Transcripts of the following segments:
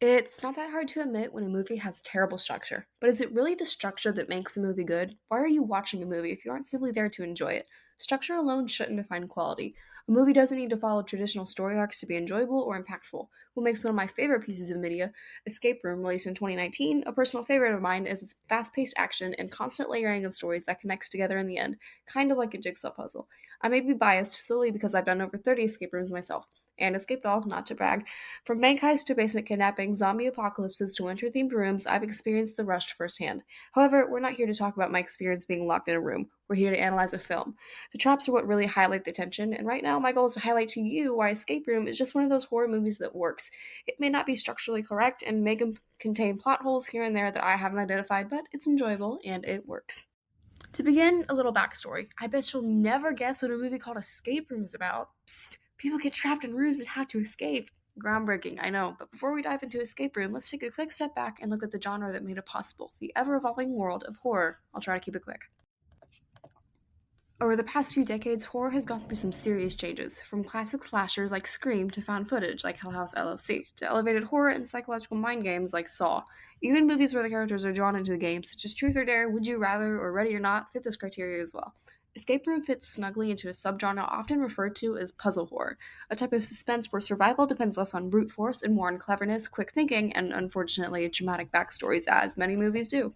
It's not that hard to admit when a movie has terrible structure, but is it really the structure that makes a movie good? Why are you watching a movie if you aren't simply there to enjoy it? Structure alone shouldn't define quality. A movie doesn't need to follow traditional story arcs to be enjoyable or impactful. What makes one of my favorite pieces of media, Escape Room, released in 2019, a personal favorite of mine, is its fast paced action and constant layering of stories that connects together in the end, kind of like a jigsaw puzzle. I may be biased solely because I've done over 30 escape rooms myself, and escaped all, not to brag. From bank heists to basement kidnapping, zombie apocalypses to winter themed rooms, I've experienced the rush firsthand. However, we're not here to talk about my experience being locked in a room. We're here to analyze a film. The traps are what really highlight the tension, and right now my goal is to highlight to you why Escape Room is just one of those horror movies that works. It may not be structurally correct and may contain plot holes here and there that I haven't identified, but it's enjoyable and it works. To begin, a little backstory. I bet you'll never guess what a movie called Escape Room is about. Psst, people get trapped in rooms and have to escape. Groundbreaking, I know, but before we dive into Escape Room, let's take a quick step back and look at the genre that made it possible, the ever evolving world of horror. I'll try to keep it quick. Over the past few decades, horror has gone through some serious changes, from classic slashers like Scream to found footage like Hell House LLC, to elevated horror and psychological mind games like Saw. Even movies where the characters are drawn into the game, such as Truth or Dare, Would You Rather, or Ready or Not, fit this criteria as well. Escape Room fits snugly into a subgenre often referred to as puzzle horror, a type of suspense where survival depends less on brute force and more on cleverness, quick thinking, and unfortunately dramatic backstories, as many movies do.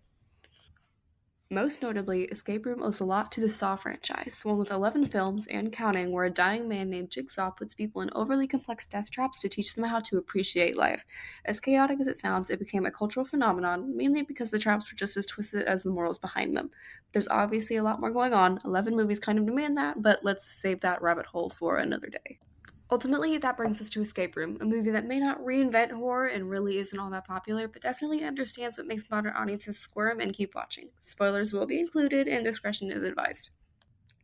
Most notably, Escape Room owes a lot to the Saw franchise, the one with 11 films and counting, where a dying man named Jigsaw puts people in overly complex death traps to teach them how to appreciate life. As chaotic as it sounds, it became a cultural phenomenon, mainly because the traps were just as twisted as the morals behind them. There's obviously a lot more going on. 11 movies kind of demand that, but let's save that rabbit hole for another day. Ultimately, that brings us to Escape Room, a movie that may not reinvent horror and really isn't all that popular, but definitely understands what makes modern audiences squirm and keep watching. Spoilers will be included, and discretion is advised.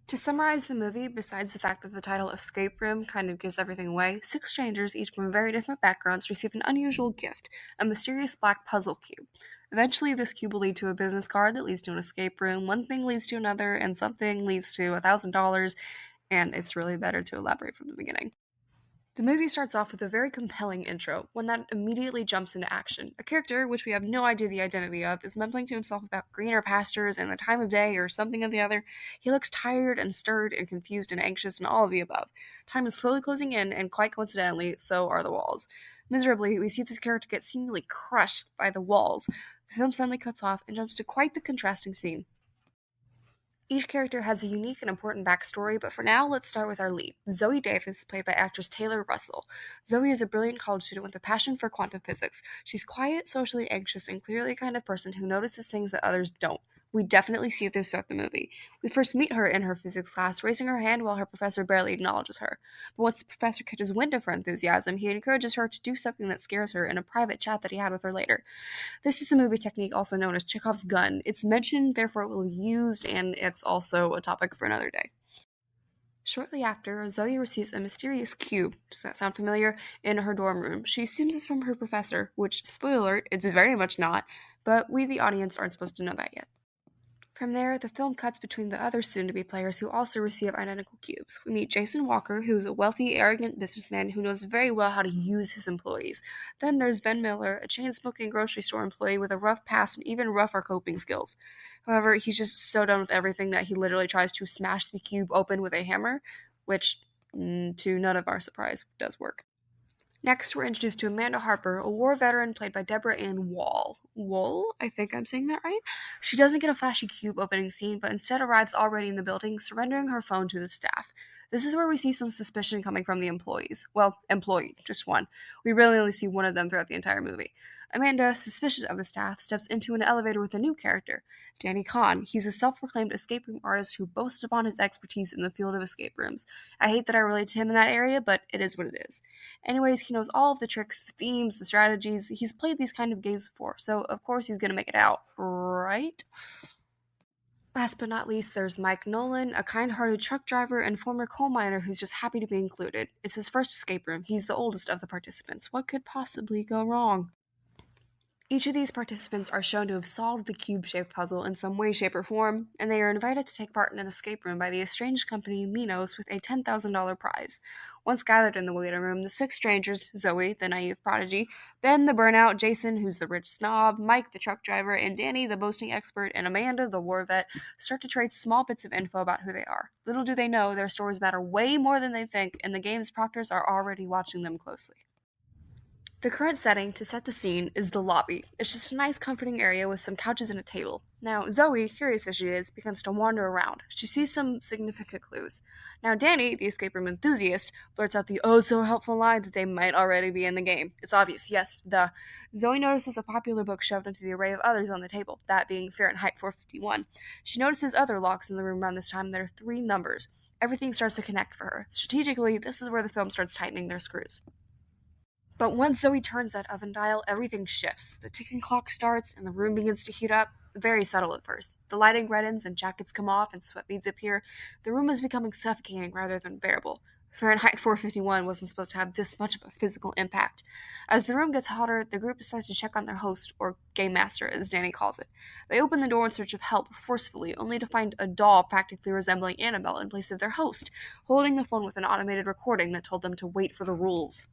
To summarize the movie, besides the fact that the title Escape Room kind of gives everything away, six strangers, each from very different backgrounds, receive an unusual gift, a mysterious black puzzle cube. Eventually, this cube will lead to a business card that leads to an escape room, one thing leads to another, and something leads to $1,000, and it's really better to elaborate from the beginning. The movie starts off with a very compelling intro, one that immediately jumps into action. A character, which we have no idea the identity of, is mumbling to himself about greener pastures and the time of day or something of the other. He looks tired and stirred and confused and anxious and all of the above. Time is slowly closing in, and quite coincidentally, so are the walls. Miserably, we see this character get seemingly crushed by the walls. The film suddenly cuts off and jumps to quite the contrasting scene. Each character has a unique and important backstory, but for now, let's start with our lead, Zoe Davis, played by actress Taylor Russell. Zoe is a brilliant college student with a passion for quantum physics. She's quiet, socially anxious, and clearly the kind of person who notices things that others don't. We definitely see this throughout the movie. We first meet her in her physics class, raising her hand while her professor barely acknowledges her. But once the professor catches wind of her enthusiasm, he encourages her to do something that scares her in a private chat that he had with her later. This is a movie technique also known as Chekhov's gun. It's mentioned, therefore it will be used, and it's also a topic for another day. Shortly after, Zoe receives a mysterious cube, does that sound familiar, in her dorm room. She assumes it's from her professor, which, spoiler alert, it's very much not, but we, the audience, aren't supposed to know that yet. From there, the film cuts between the other soon-to-be players who also receive identical cubes. We meet Jason Walker, who is a wealthy, arrogant businessman who knows very well how to use his employees. Then there's Ben Miller, a chain-smoking grocery store employee with a rough past and even rougher coping skills. However, he's just so done with everything that he literally tries to smash the cube open with a hammer, which, to none of our surprise, does work. Next, we're introduced to Amanda Harper, a war veteran played by Deborah Ann Woll. Woll? I think I'm saying that right. She doesn't get a flashy cube opening scene, but instead arrives already in the building, surrendering her phone to the staff. This is where we see some suspicion coming from the employees. Well, employee, just one. We really only see one of them throughout the entire movie. Amanda, suspicious of the staff, steps into an elevator with a new character, Danny Kahn. He's a self-proclaimed escape room artist who boasts upon his expertise in the field of escape rooms. I hate that I relate to him in that area, but it is what it is. Anyways, he knows all of the tricks, the themes, the strategies. He's played these kind of games before, so of course he's gonna make it out, right? Last but not least, there's Mike Nolan, a kind-hearted truck driver and former coal miner who's just happy to be included. It's his first escape room. He's the oldest of the participants. What could possibly go wrong? Each of these participants are shown to have solved the cube-shaped puzzle in some way, shape, or form, and they are invited to take part in an escape room by the estranged company Minos with a $10,000 prize. Once gathered in the waiting room, the six strangers, Zoe, the naive prodigy, Ben, the burnout, Jason, who's the rich snob, Mike, the truck driver, and Danny, the boasting expert, and Amanda, the war vet, start to trade small bits of info about who they are. Little do they know, their stories matter way more than they think, and the game's proctors are already watching them closely. The current setting, to set the scene, is the lobby. It's just a nice, comforting area with some couches and a table. Now, Zoe, curious as she is, begins to wander around. She sees some significant clues. Now, Danny, the escape room enthusiast, blurts out the oh so helpful line that they might already be in the game. It's obvious, yes, duh. Zoe notices a popular book shoved into the array of others on the table, that being Fahrenheit 451. She notices other locks in the room around this time. There are three numbers. Everything starts to connect for her. Strategically, this is where the film starts tightening their screws. But once Zoe turns that oven dial, everything shifts. The ticking clock starts, and the room begins to heat up. Very subtle at first. The lighting reddens, and jackets come off, and sweat beads appear. The room is becoming suffocating rather than bearable. Fahrenheit 451 wasn't supposed to have this much of a physical impact. As the room gets hotter, the group decides to check on their host, or game master, as Danny calls it. They open the door in search of help, forcefully, only to find a doll practically resembling Annabelle in place of their host, holding the phone with an automated recording that told them to wait for the rules.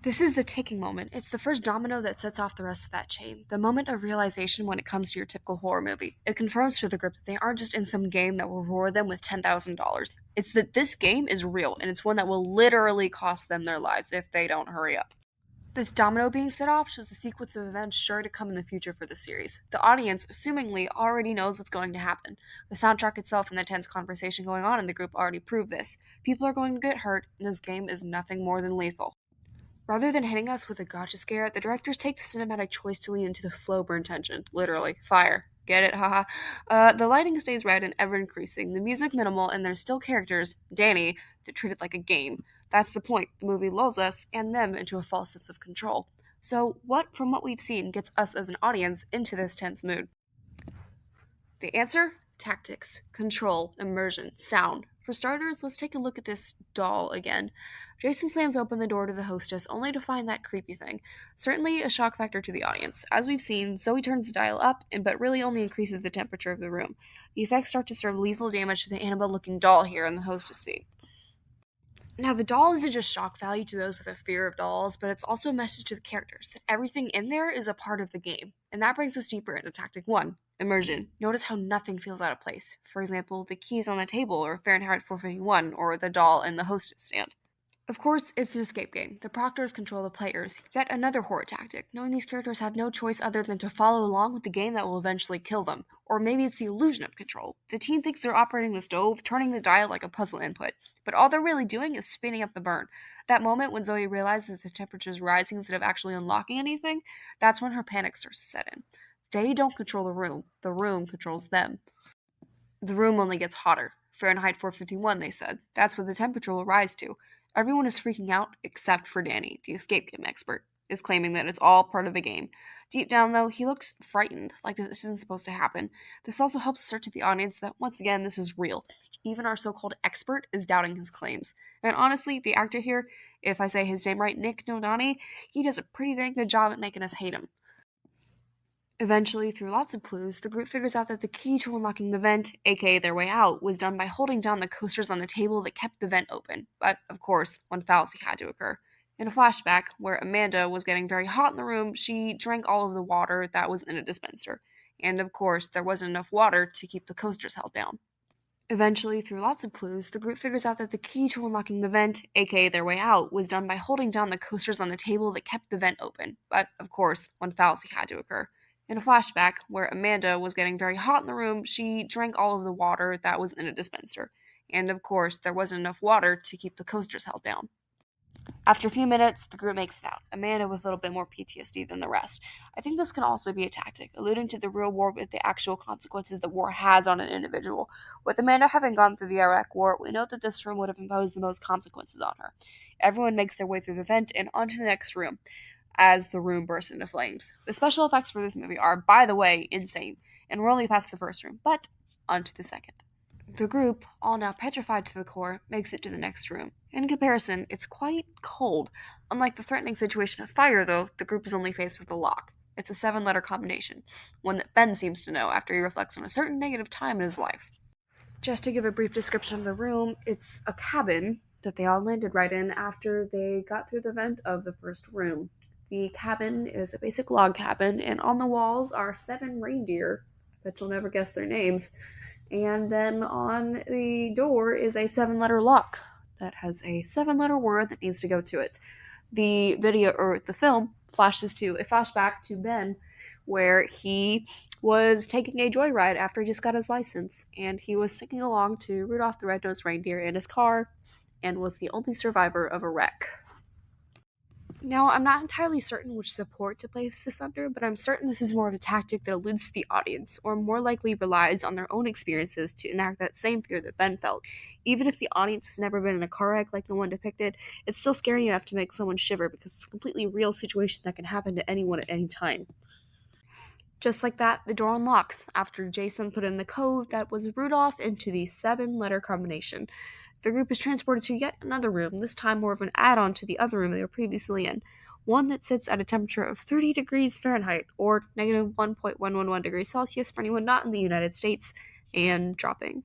This is the ticking moment. It's the first domino that sets off the rest of that chain. The moment of realization when it comes to your typical horror movie. It confirms to the group that they aren't just in some game that will reward them with $10,000. It's that this game is real, and it's one that will literally cost them their lives if they don't hurry up. This domino being set off shows the sequence of events sure to come in the future for the series. The audience, assumingly, already knows what's going to happen. The soundtrack itself and the tense conversation going on in the group already prove this. People are going to get hurt, and this game is nothing more than lethal. Rather than hitting us with a gotcha scare, the directors take the cinematic choice to lean into the slow burn tension. Literally. Fire. Get it? Haha. The lighting stays red and ever increasing, the music minimal, and there's still characters, Danny, that treat it like a game. That's the point. The movie lulls us and them into a false sense of control. So, what from what we've seen gets us as an audience into this tense mood? The answer? Tactics, control, immersion, sound. For starters, let's take a look at this doll again. Jason slams open the door to the hostess, only to find that creepy thing. Certainly a shock factor to the audience. As we've seen, Zoe turns the dial up, but really only increases the temperature of the room. The effects start to serve lethal damage to the Annabelle-looking doll here in the hostess scene. Now, the doll isn't just shock value to those with a fear of dolls, but it's also a message to the characters that everything in there is a part of the game. And that brings us deeper into Tactic 1, immersion. Notice how nothing feels out of place. For example, the keys on the table, or Fahrenheit 451, or the doll in the hostess stand. Of course, it's an escape game. The proctors control the players. Yet another horror tactic, knowing these characters have no choice other than to follow along with the game that will eventually kill them. Or maybe it's the illusion of control. The team thinks they're operating the stove, turning the dial like a puzzle input, but all they're really doing is speeding up the burn. That moment when Zoe realizes the temperature is rising instead of actually unlocking anything, that's when her panic starts to set in. They don't control the room controls them. The room only gets hotter. Fahrenheit 451, they said. That's what the temperature will rise to. Everyone is freaking out except for Danny, the escape game expert, is claiming that it's all part of a game. Deep down, though, he looks frightened, like this isn't supposed to happen. This also helps assert to the audience that, once again, this is real. Even our so-called expert is doubting his claims. And honestly, the actor here, if I say his name right, Nick Nodani, he does a pretty dang good job at making us hate him. Eventually, through lots of clues, the group figures out that the key to unlocking the vent, aka their way out, was done by holding down the coasters on the table that kept the vent open. But, of course, one fallacy had to occur. In a flashback, where Amanda was getting very hot in the room, she drank all of the water that was in a dispenser. And, of course, there wasn't enough water to keep the coasters held down. Eventually, through lots of clues, the group figures out that the key to unlocking the vent, aka their way out, was done by holding down the coasters on the table that kept the vent open. But, of course, one fallacy had to occur. In a flashback, where Amanda was getting very hot in the room, she drank all of the water that was in a dispenser. And, of course, there wasn't enough water to keep the coasters held down. After a few minutes, the group makes it out, Amanda with a little bit more PTSD than the rest. I think this can also be a tactic, alluding to the real war with the actual consequences that war has on an individual. With Amanda having gone through the Iraq War, we know that this room would have imposed the most consequences on her. Everyone makes their way through the vent and onto the next room, as the room bursts into flames. The special effects for this movie are, by the way, insane, and we're only past the first room, but onto the second. The group, all now petrified to the core, makes it to the next room. In comparison, it's quite cold. Unlike the threatening situation of fire, though, the group is only faced with a lock. It's a 7-letter combination, one that Ben seems to know after he reflects on a certain negative time in his life. Just to give a brief description of the room, it's a cabin that they all landed right in after they got through the vent of the first room. The cabin is a basic log cabin, and on the walls are 7 reindeer, but you'll never guess their names. And then on the door is a 7-letter lock that has a 7-letter word that needs to go to it. The video or the film flashes to a flashback to Ben where he was taking a joyride after he just got his license, and he was singing along to Rudolph the Red-Nosed Reindeer in his car and was the only survivor of a wreck. Now, I'm not entirely certain which support to place this under, but I'm certain this is more of a tactic that alludes to the audience, or more likely relies on their own experiences to enact that same fear that Ben felt. Even if the audience has never been in a car wreck like the one depicted, it's still scary enough to make someone shiver because it's a completely real situation that can happen to anyone at any time. Just like that, the door unlocks after Jason put in the code that was Rudolph into the 7-letter combination. The group is transported to yet another room, this time more of an add-on to the other room they were previously in, one that sits at a temperature of 30 degrees Fahrenheit, or negative 1.111 degrees Celsius for anyone not in the United States, and dropping.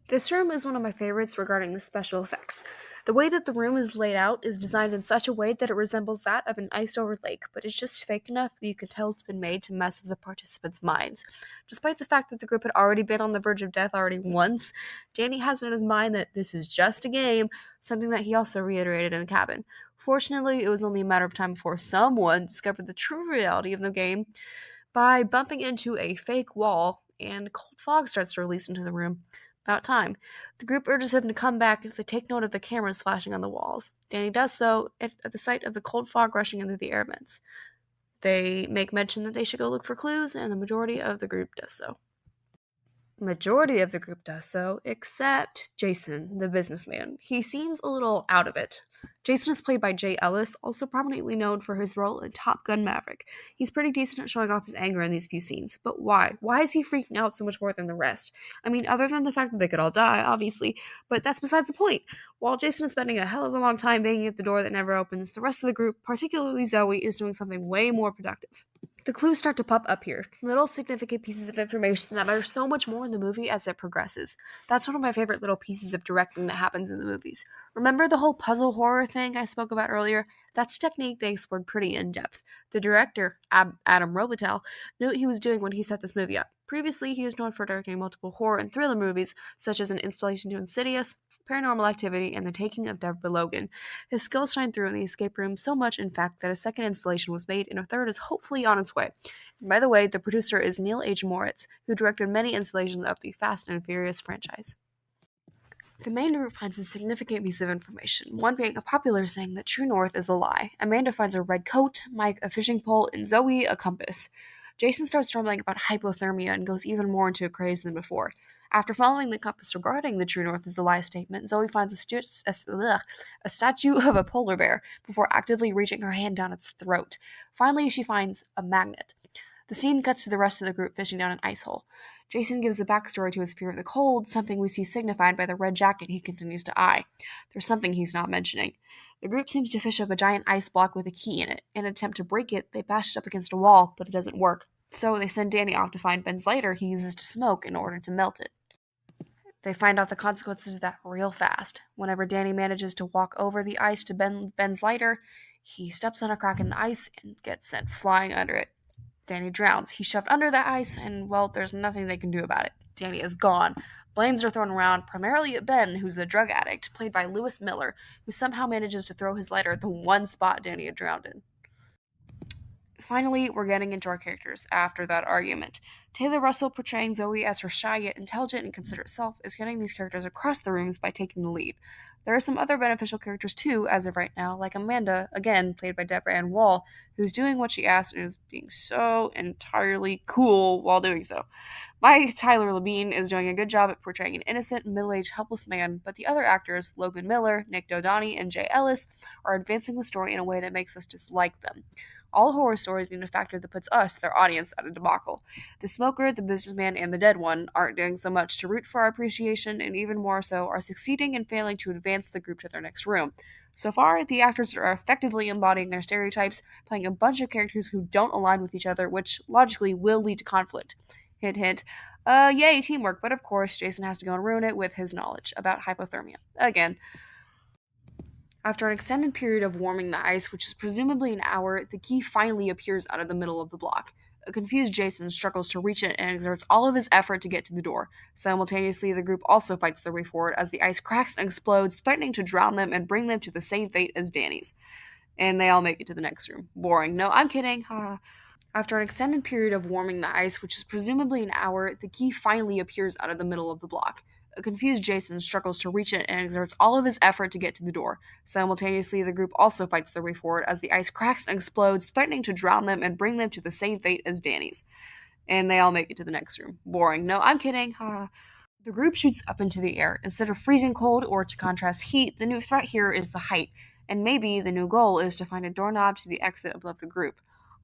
This room is one of my favorites regarding the special effects. The way that the room is laid out is designed in such a way that it resembles that of an iced-over lake, but it's just fake enough that you can tell it's been made to mess with the participants' minds. Despite the fact that the group had already been on the verge of death already once, Danny has in his mind that this is just a game, something that he also reiterated in the cabin. Fortunately, it was only a matter of time before someone discovered the true reality of the game by bumping into a fake wall, and cold fog starts to release into the room. About time. The group urges him to come back as they take note of the cameras flashing on the walls. Danny does so at the sight of the cold fog rushing into the air vents. They make mention that they should go look for clues, and the majority of the group does so. Except Jason, the businessman. He seems a little out of it. Jason is played by Jay Ellis, also prominently known for his role in Top Gun Maverick. He's pretty decent at showing off his anger in these few scenes, but why? Why is he freaking out so much more than the rest? I mean, other than the fact that they could all die, obviously, but that's besides the point. While Jason is spending a hell of a long time banging at the door that never opens, the rest of the group, particularly Zoe, is doing something way more productive. The clues start to pop up here, little significant pieces of information that matter so much more in the movie as it progresses. That's one of my favorite little pieces of directing that happens in the movies. Remember the whole puzzle horror thing I spoke about earlier? That's a technique they explored pretty in depth. The director, Adam Robitel, knew what he was doing when he set this movie up. Previously, he is known for directing multiple horror and thriller movies, such as an installation to Insidious, Paranormal Activity, and The Taking of Deborah Logan. His skills shine through in the escape room so much, in fact, that a second installation was made and a third is hopefully on its way. And by the way, the producer is Neil H. Moritz, who directed many installations of the Fast and Furious franchise. The main group finds a significant piece of information, one being a popular saying that true north is a lie. Amanda finds a red coat, Mike a fishing pole, and Zoe a compass. Jason starts rambling about hypothermia and goes even more into a craze than before. After following the compass regarding the true north is a lie statement, Zoe finds a statue of a polar bear before actively reaching her hand down its throat. Finally, she finds a magnet. The scene cuts to the rest of the group fishing down an ice hole. Jason gives a backstory to his fear of the cold, something we see signified by the red jacket he continues to eye. There's something he's not mentioning. The group seems to fish up a giant ice block with a key in it. In an attempt to break it, they bash it up against a wall, but it doesn't work. So they send Danny off to find Ben's lighter he uses to smoke in order to melt it. They find out the consequences of that real fast. Whenever Danny manages to walk over the ice to Ben's lighter, he steps on a crack in the ice and gets sent flying under it. Danny drowns. He's shoved under the ice, and, well, there's nothing they can do about it. Danny is gone. Blames are thrown around, primarily at Ben, who's the drug addict, played by Lewis Miller, who somehow manages to throw his lighter at the one spot Danny had drowned in. Finally, we're getting into our characters after that argument. Taylor Russell, portraying Zoe as her shy yet intelligent and considerate self, is getting these characters across the rooms by taking the lead. There are some other beneficial characters too, as of right now, like Amanda, again played by Deborah Ann Woll, who's doing what she asked and is being so entirely cool while doing so. Mike Tyler Labine is doing a good job at portraying an innocent, middle-aged, helpless man, but the other actors, Logan Miller, Nick Dodani, and Jay Ellis, are advancing the story in a way that makes us dislike them. All horror stories need a factor that puts us, their audience, at a debacle. The smoker, the businessman, and the dead one aren't doing so much to root for our appreciation, and even more so, are succeeding and failing to advance the group to their next room. So far, the actors are effectively embodying their stereotypes, playing a bunch of characters who don't align with each other, which logically will lead to conflict. Hint, hint. Yay, teamwork, but of course, Jason has to go and ruin it with his knowledge about hypothermia. Again. After an extended period of warming the ice, which is presumably an hour, the key finally appears out of the middle of the block. A confused Jason struggles to reach it and exerts all of his effort to get to the door. Simultaneously, the group also fights their way forward as the ice cracks and explodes, threatening to drown them and bring them to the same fate as Danny's. And they all make it to the next room. Boring. No, I'm kidding. Ha. After an extended period of warming the ice, which is presumably an hour, the key finally appears out of the middle of the block. A confused Jason struggles to reach it and exerts all of his effort to get to the door. Simultaneously, the group also fights their way forward as the ice cracks and explodes, threatening to drown them and bring them to the same fate as Danny's. And they all make it to the next room. Boring. No, I'm kidding. Ha. The group shoots up into the air. Instead of freezing cold or to contrast heat, the new threat here is the height, and maybe the new goal is to find a doorknob to the exit above the group.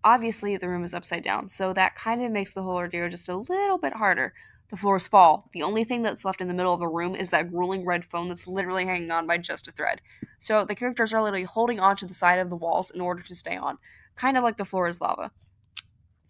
Obviously, the room is upside down, so that kind of makes the whole ordeal just a little bit harder. The floors fall. The only thing that's left in the middle of the room is that grueling red foam that's literally hanging on by just a thread. So the characters are literally holding onto the side of the walls in order to stay on, kind of like the floor is lava.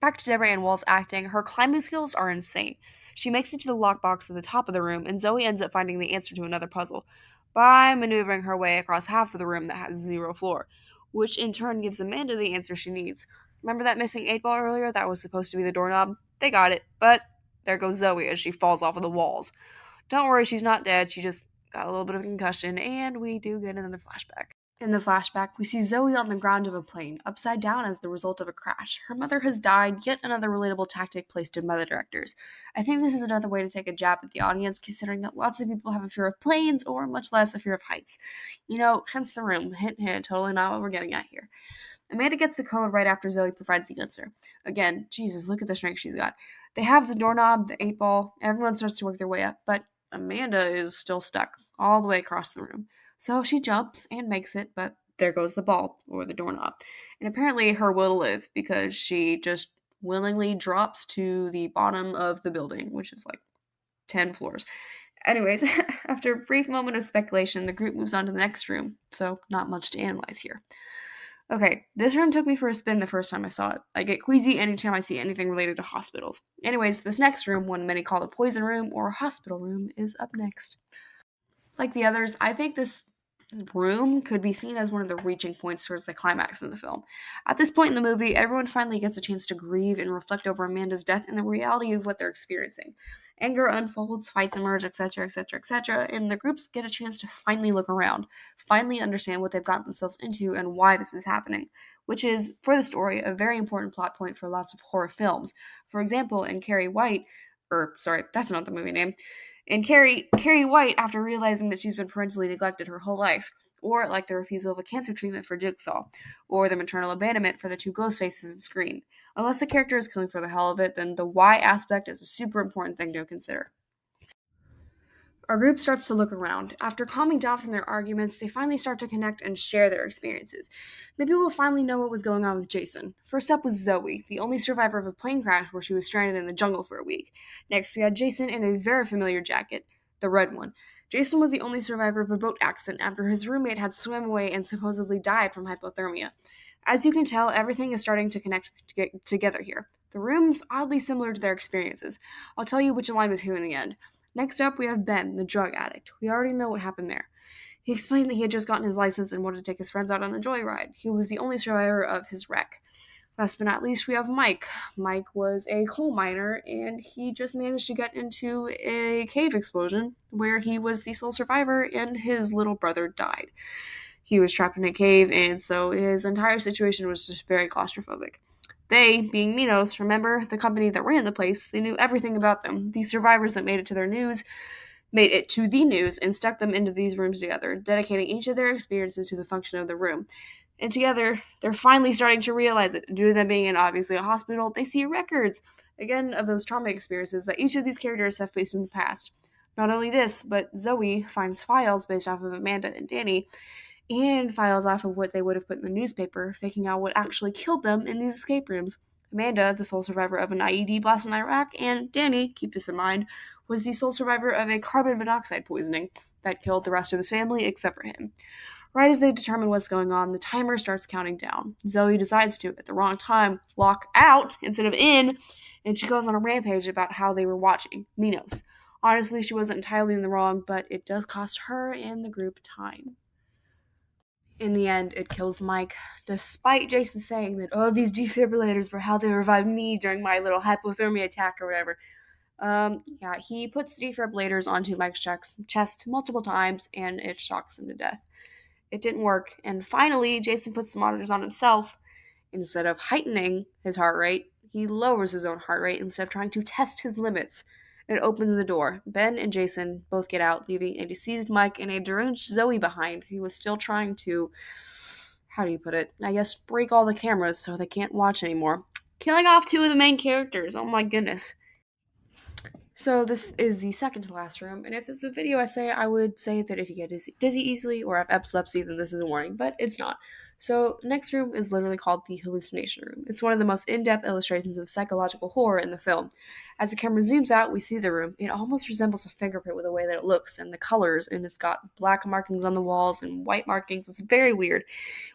Back to Deborah Ann Woll's acting, her climbing skills are insane. She makes it to the lockbox at the top of the room, and Zoe ends up finding the answer to another puzzle by maneuvering her way across half of the room that has zero floor, which in turn gives Amanda the answer she needs. Remember that missing 8 ball earlier that was supposed to be the doorknob? They got it, but there goes Zoe as she falls off of the walls. Don't worry, she's not dead, she just got a little bit of a concussion, and we do get another flashback. In the flashback, we see Zoe on the ground of a plane, upside down as the result of a crash. Her mother has died, yet another relatable tactic placed in by the directors. I think this is another way to take a jab at the audience, considering that lots of people have a fear of planes, or much less a fear of heights. Hence the room. Hint, hint, totally not what we're getting at here. Amanda gets the code right after Zoe provides the answer. Again, Jesus, look at the strength she's got. They have the doorknob, the 8 ball, everyone starts to work their way up, but Amanda is still stuck all the way across the room. So she jumps and makes it, but there goes the ball, or the doorknob. And apparently her will to live, because she just willingly drops to the bottom of the building, which is like 10 floors. Anyways, after a brief moment of speculation, the group moves on to the next room, so not much to analyze here. Okay, this room took me for a spin the first time I saw it. I get queasy anytime I see anything related to hospitals. Anyways, this next room, one many call the poison room or hospital room, is up next. Like the others, I think this room could be seen as one of the reaching points towards the climax in the film. At this point in the movie, everyone finally gets a chance to grieve and reflect over Amanda's death and the reality of what they're experiencing. Anger unfolds, fights emerge, etc., etc., etc., and the groups get a chance to finally look around, finally understand what they've gotten themselves into and why this is happening, which is, for the story, a very important plot point for lots of horror films. For example, in Carrie White, that's not the movie name, and Carrie White, after realizing that she's been parentally neglected her whole life, or like the refusal of a cancer treatment for Jigsaw, or the maternal abandonment for the two ghost faces in Scream. Unless the character is killing for the hell of it, then the why aspect is a super important thing to consider. Our group starts to look around. After calming down from their arguments, they finally start to connect and share their experiences. Maybe we'll finally know what was going on with Jason. First up was Zoe, the only survivor of a plane crash where she was stranded in the jungle for a week. Next, we had Jason in a very familiar jacket, the red one. Jason was the only survivor of a boat accident after his roommate had swam away and supposedly died from hypothermia. As you can tell, everything is starting to connect together here. The room's oddly similar to their experiences. I'll tell you which aligned with who in the end. Next up, we have Ben, the drug addict. We already know what happened there. He explained that he had just gotten his license and wanted to take his friends out on a joyride. He was the only survivor of his wreck. Last but not least, we have Mike. Mike was a coal miner, and he just managed to get into a cave explosion where he was the sole survivor, and his little brother died. He was trapped in a cave, and so his entire situation was just very claustrophobic. They, being Minos, remember the company that ran the place, they knew everything about them. These survivors that made it to the news and stuck them into these rooms together, dedicating each of their experiences to the function of the room. And together, they're finally starting to realize it. Due to them being in obviously a hospital, they see records, again, of those trauma experiences that each of these characters have faced in the past. Not only this, but Zoe finds files based off of Amanda and Danny, and files off of what they would have put in the newspaper, faking out what actually killed them in these escape rooms. Amanda, the sole survivor of an IED blast in Iraq, and Danny, keep this in mind, was the sole survivor of a carbon monoxide poisoning that killed the rest of his family except for him. Right as they determine what's going on, the timer starts counting down. Zoe decides to, at the wrong time, lock out instead of in, and she goes on a rampage about how they were watching Minos. Honestly, she wasn't entirely in the wrong, but it does cost her and the group time. In the end, it kills Mike, despite Jason saying that, oh, these defibrillators were how they revived me during my little hypothermia attack or whatever. Yeah, he puts the defibrillators onto Mike's chest multiple times, and it shocks him to death. It didn't work, and finally, Jason puts the monitors on himself. Instead of heightening his heart rate, he lowers his own heart rate instead of trying to test his limits. It opens the door. Ben and Jason both get out, leaving a deceased Mike and a deranged Zoe behind, who was still trying to, how do you put it? I guess break all the cameras so they can't watch anymore. Killing off two of the main characters. Oh my goodness. So this is the second to last room, and if this is a video essay, I would say that if you get dizzy easily or have epilepsy, then this is a warning, but it's not. So the next room is literally called the hallucination room. It's one of the most in-depth illustrations of psychological horror in the film. As the camera zooms out, we see the room. It almost resembles a fingerprint with the way that it looks and the colors, and it's got black markings on the walls and white markings. It's very weird.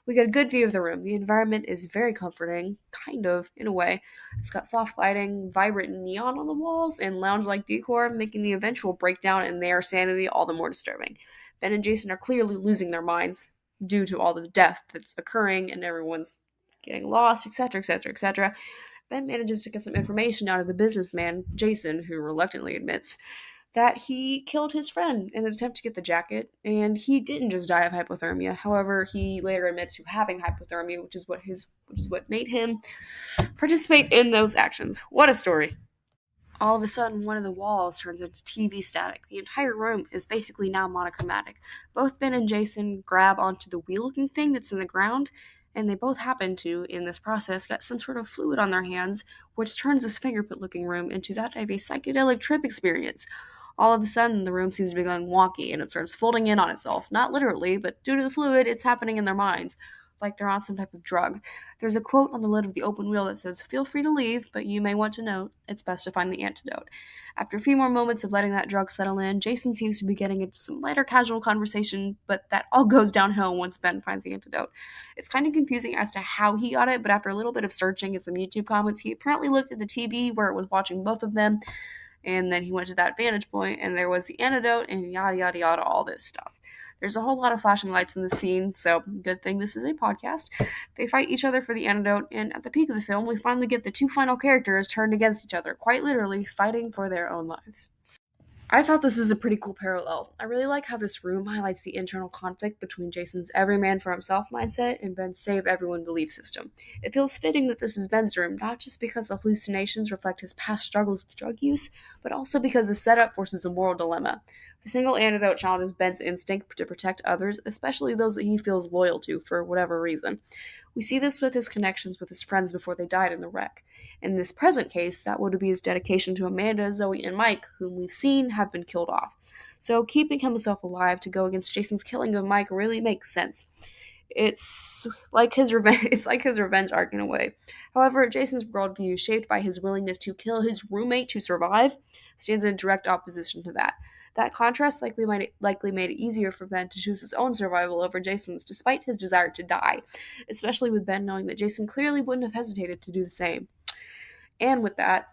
We get a good view of the room. The environment is very comforting, kind of, in a way. It's got soft lighting, vibrant neon on the walls, and lounge-like decor, making the eventual breakdown in their sanity all the more disturbing. Ben and Jason are clearly losing their minds due to all the death that's occurring, and everyone's getting lost, etc., etc., etc. Ben manages to get some information out of the businessman, Jason, who reluctantly admits that he killed his friend in an attempt to get the jacket, and he didn't just die of hypothermia. However, he later admitted to having hypothermia, which is what made him participate in those actions. What a story! All of a sudden, one of the walls turns into TV static. The entire room is basically now monochromatic. Both Ben and Jason grab onto the wheel-looking thing that's in the ground, and they both happen to, in this process, get some sort of fluid on their hands, which turns this fingerprint-looking room into that of a psychedelic trip experience. All of a sudden, the room seems to be going wonky, and it starts folding in on itself. Not literally, but due to the fluid, it's happening in their minds, like they're on some type of drug. There's a quote on the lid of the open wheel that says, "Feel free to leave, but you may want to note it's best to find the antidote." After a few more moments of letting that drug settle in, Jason seems to be getting into some lighter casual conversation, but that all goes downhill once Ben finds the antidote. It's kind of confusing as to how he got it, but after a little bit of searching and some YouTube comments, he apparently looked at the TV where it was watching both of them, and then he went to that vantage point, and there was the antidote, and yada yada yada, all this stuff. There's a whole lot of flashing lights in the scene, so good thing this is a podcast. They fight each other for the antidote, and at the peak of the film, we finally get the two final characters turned against each other, quite literally fighting for their own lives. I thought this was a pretty cool parallel. I really like how this room highlights the internal conflict between Jason's every man for himself mindset and Ben's save everyone belief system. It feels fitting that this is Ben's room, not just because the hallucinations reflect his past struggles with drug use, but also because the setup forces a moral dilemma. The single antidote challenges Ben's instinct to protect others, especially those that he feels loyal to for whatever reason. We see this with his connections with his friends before they died in the wreck. In this present case, that would be his dedication to Amanda, Zoe, and Mike, whom we've seen have been killed off. So keeping himself alive to go against Jason's killing of Mike really makes sense. It's like his revenge. It's like his revenge arc in a way. However, Jason's worldview, shaped by his willingness to kill his roommate to survive, stands in direct opposition to that. That contrast likely made it easier for Ben to choose his own survival over Jason's, despite his desire to die, especially with Ben knowing that Jason clearly wouldn't have hesitated to do the same. And with that,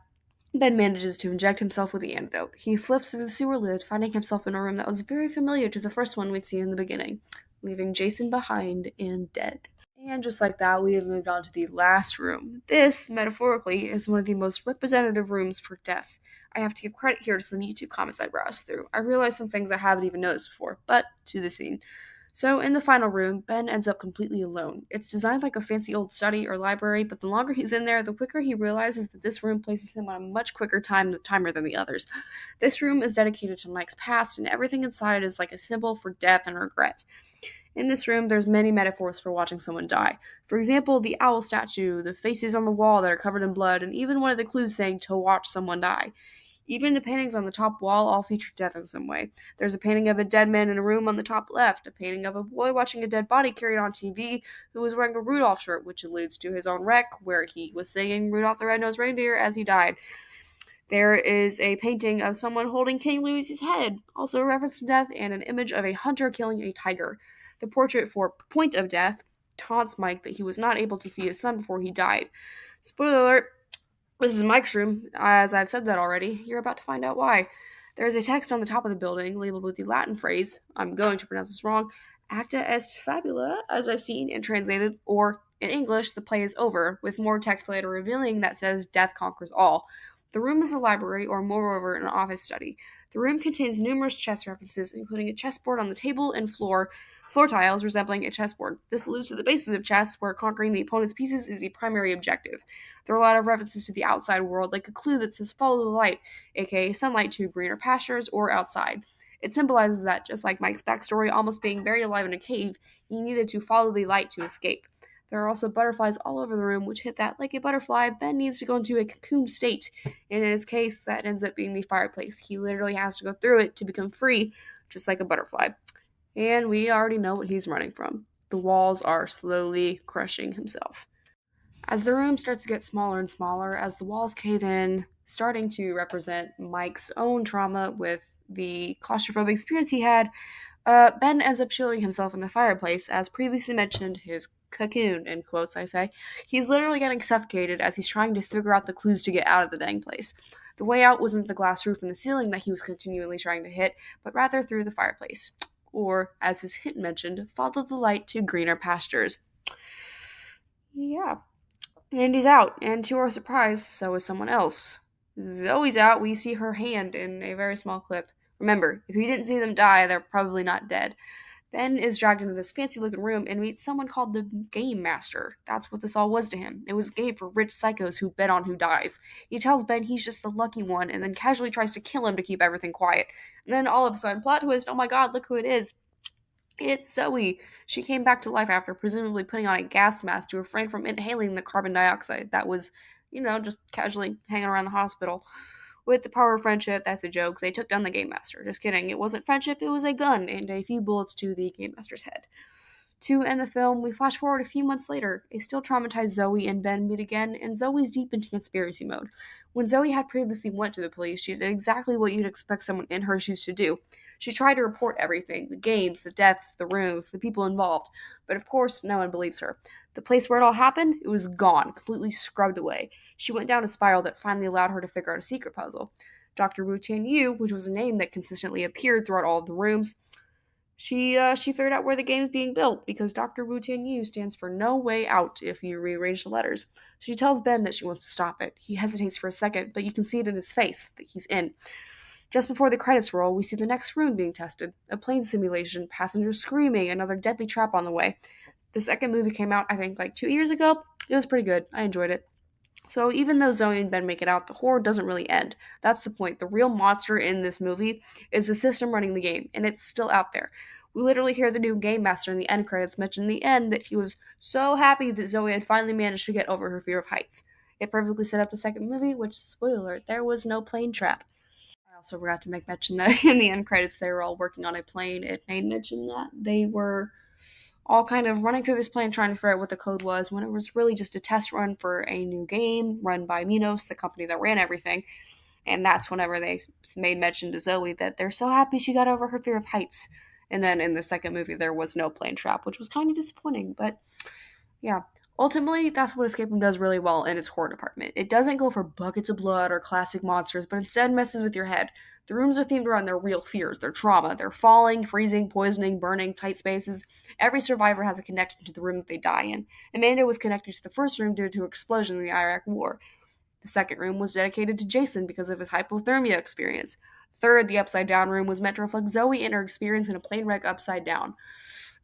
Ben manages to inject himself with the antidote. He slips through the sewer lid, finding himself in a room that was very familiar to the first one we'd seen in the beginning, leaving Jason behind and dead. And just like that, we have moved on to the last room. This, metaphorically, is one of the most representative rooms for death. I have to give credit here to some YouTube comments I browsed through. I realized some things I haven't even noticed before, but to the scene. So, in the final room, Ben ends up completely alone. It's designed like a fancy old study or library, but the longer he's in there, the quicker he realizes that this room places him on a much quicker timer than the others. This room is dedicated to Mike's past, and everything inside is like a symbol for death and regret. In this room, there's many metaphors for watching someone die. For example, the owl statue, the faces on the wall that are covered in blood, and even one of the clues saying to watch someone die. Even the paintings on the top wall all feature death in some way. There's a painting of a dead man in a room on the top left, a painting of a boy watching a dead body carried on TV who was wearing a Rudolph shirt, which alludes to his own wreck, where he was singing Rudolph the Red-Nosed Reindeer as he died. There is a painting of someone holding King Louis's head, also a reference to death, and an image of a hunter killing a tiger. The portrait for Point of Death taunts Mike that he was not able to see his son before he died. Spoiler alert, this is Mike's room. As I've said that already, you're about to find out why. There is a text on the top of the building labeled with the Latin phrase, I'm going to pronounce this wrong, Acta est fabula, as I've seen and translated, or in English, the play is over, with more text later revealing that says death conquers all. The room is a library, or moreover, an office study. The room contains numerous chess references, including a chessboard on the table and floor tiles resembling a chessboard. This alludes to the basis of chess, where conquering the opponent's pieces is the primary objective. There are a lot of references to the outside world, like a clue that says follow the light, aka sunlight to greener pastures or outside. It symbolizes that, just like Mike's backstory almost being buried alive in a cave, he needed to follow the light to escape. There are also butterflies all over the room, which hit that, like a butterfly, Ben needs to go into a cocoon state. And in his case, that ends up being the fireplace. He literally has to go through it to become free, just like a butterfly. And we already know what he's running from. The walls are slowly crushing himself. As the room starts to get smaller and smaller, as the walls cave in, starting to represent Mike's own trauma with the claustrophobic experience he had, Ben ends up shielding himself in the fireplace, as previously mentioned, his cocoon, in quotes I say. He's literally getting suffocated as he's trying to figure out the clues to get out of the dang place. The way out wasn't the glass roof and the ceiling that he was continually trying to hit, but rather through the fireplace. Or, as his hint mentioned, follow the light to greener pastures. Yeah. And he's out, and to our surprise, so is someone else. Zoe's out. We see her hand in a very small clip. Remember, if you didn't see them die, they're probably not dead. Ben is dragged into this fancy looking room and meets someone called the Game Master. That's what this all was to him. It was a game for rich psychos who bet on who dies. He tells Ben he's just the lucky one and then casually tries to kill him to keep everything quiet. And then all of a sudden, plot twist, oh my god, look who it is. It's Zoe. She came back to life after presumably putting on a gas mask to refrain from inhaling the carbon dioxide that was, just casually hanging around the hospital. With the power of friendship, that's a joke. They took down the Game Master. Just kidding. It wasn't friendship, it was a gun and a few bullets to the Game Master's head. To end the film, we flash forward a few months later. A still traumatized Zoe and Ben meet again, and Zoe's deep into conspiracy mode. When Zoe had previously went to the police, she did exactly what you'd expect someone in her shoes to do. She tried to report everything, the games, the deaths, the rooms, the people involved. But of course, no one believes her. The place where it all happened, it was gone, completely scrubbed away. She went down a spiral that finally allowed her to figure out a secret puzzle. Dr. Wu Tian Yu, which was a name that consistently appeared throughout all of the rooms, she figured out where the game is being built, because Dr. Wu Tian Yu stands for No Way Out if you rearrange the letters. She tells Ben that she wants to stop it. He hesitates for a second, but you can see it in his face that he's in. Just before the credits roll, we see the next room being tested. A plane simulation, passengers screaming, another deadly trap on the way. The second movie came out, I think, like 2 years ago. It was pretty good. I enjoyed it. So even though Zoe and Ben make it out, the horror doesn't really end. That's the point. The real monster in this movie is the system running the game, and it's still out there. We literally hear the new game master in the end credits mention in the end that he was so happy that Zoe had finally managed to get over her fear of heights. It perfectly set up the second movie, which, spoiler alert, there was no plane trap. I also forgot to make mention that in the end credits they were all working on a plane. It made mention that they were all kind of running through this plane trying to figure out what the code was, when it was really just a test run for a new game run by Minos, the company that ran everything. And that's whenever they made mention to Zoe that they're so happy she got over her fear of heights. And then in the second movie, there was no plane trap, which was kind of disappointing. But yeah, ultimately, that's what Escape Room does really well in its horror department. It doesn't go for buckets of blood or classic monsters, but instead messes with your head. The rooms are themed around their real fears, their trauma, their falling, freezing, poisoning, burning, tight spaces. Every survivor has a connection to the room that they die in. Amanda was connected to the first room due to an explosion in the Iraq War. The second room was dedicated to Jason because of his hypothermia experience. Third, the upside down room was meant to reflect Zoe and her experience in a plane wreck upside down.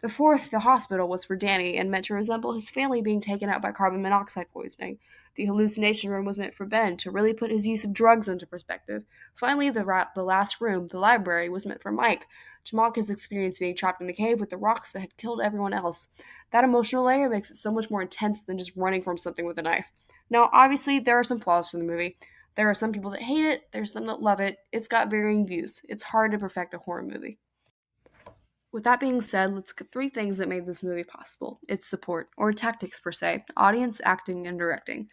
The fourth, the hospital, was for Danny and meant to resemble his family being taken out by carbon monoxide poisoning. The hallucination room was meant for Ben to really put his use of drugs into perspective. Finally, the last room, the library, was meant for Mike to mock his experience being trapped in a cave with the rocks that had killed everyone else. That emotional layer makes it so much more intense than just running from something with a knife. Now, obviously, there are some flaws in the movie. There are some people that hate it, there's some that love it. It's got varying views. It's hard to perfect a horror movie. With that being said, let's look at three things that made this movie possible. Its support, or tactics per se, audience, acting, and directing.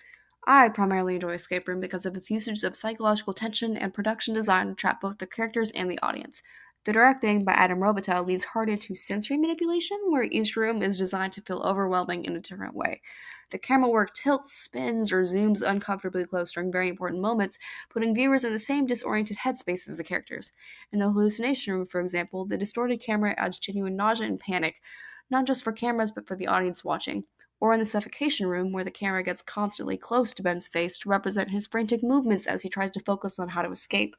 I primarily enjoy Escape Room because of its usage of psychological tension and production design to trap both the characters and the audience. The directing by Adam Robitel leans hard into sensory manipulation, where each room is designed to feel overwhelming in a different way. The camera work tilts, spins, or zooms uncomfortably close during very important moments, putting viewers in the same disoriented headspace as the characters. In the hallucination room, for example, the distorted camera adds genuine nausea and panic, not just for cameras but for the audience watching. Or in the suffocation room, where the camera gets constantly close to Ben's face to represent his frantic movements as he tries to focus on how to escape.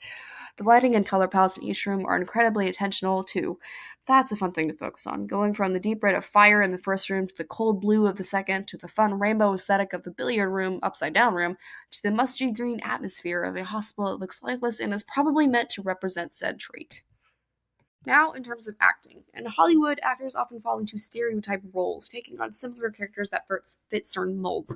The lighting and color palettes in each room are incredibly intentional, too. That's a fun thing to focus on, going from the deep red of fire in the first room to the cold blue of the second, to the fun rainbow aesthetic of the billiard room, upside down room, to the musty green atmosphere of a hospital that looks lifeless and is probably meant to represent said trait. Now, in terms of acting. In Hollywood, actors often fall into stereotype roles, taking on similar characters that fit certain molds.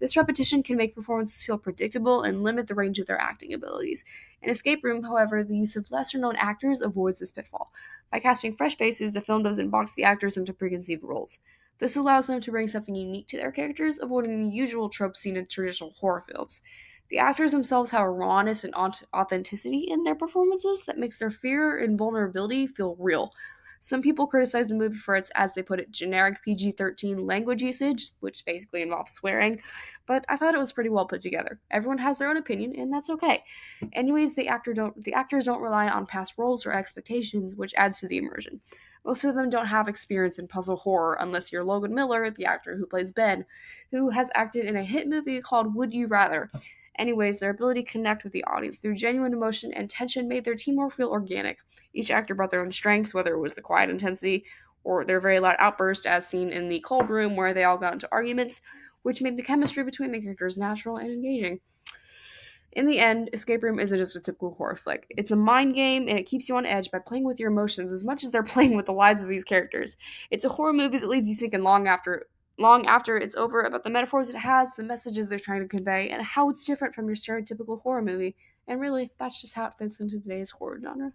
This repetition can make performances feel predictable and limit the range of their acting abilities. In Escape Room, however, the use of lesser known actors avoids this pitfall. By casting fresh faces, the film doesn't box the actors into preconceived roles. This allows them to bring something unique to their characters, avoiding the usual tropes seen in traditional horror films. The actors themselves have a rawness and authenticity in their performances that makes their fear and vulnerability feel real. Some people criticize the movie for its, as they put it, generic PG-13 language usage, which basically involves swearing, but I thought it was pretty well put together. Everyone has their own opinion, and that's okay. Anyways, the actors don't rely on past roles or expectations, which adds to the immersion. Most of them don't have experience in puzzle horror unless you're Logan Miller, the actor who plays Ben, who has acted in a hit movie called Would You Rather. Anyways, their ability to connect with the audience through genuine emotion and tension made their teamwork feel organic. Each actor brought their own strengths, whether it was the quiet intensity or their very loud outburst, as seen in the cold room where they all got into arguments, which made the chemistry between the characters natural and engaging. In the end, Escape Room isn't just a typical horror flick. It's a mind game, and it keeps you on edge by playing with your emotions as much as they're playing with the lives of these characters. It's a horror movie that leaves you thinking long after it's over about the metaphors it has, the messages they're trying to convey, and how it's different from your stereotypical horror movie. And really, that's just how it fits into today's horror genre.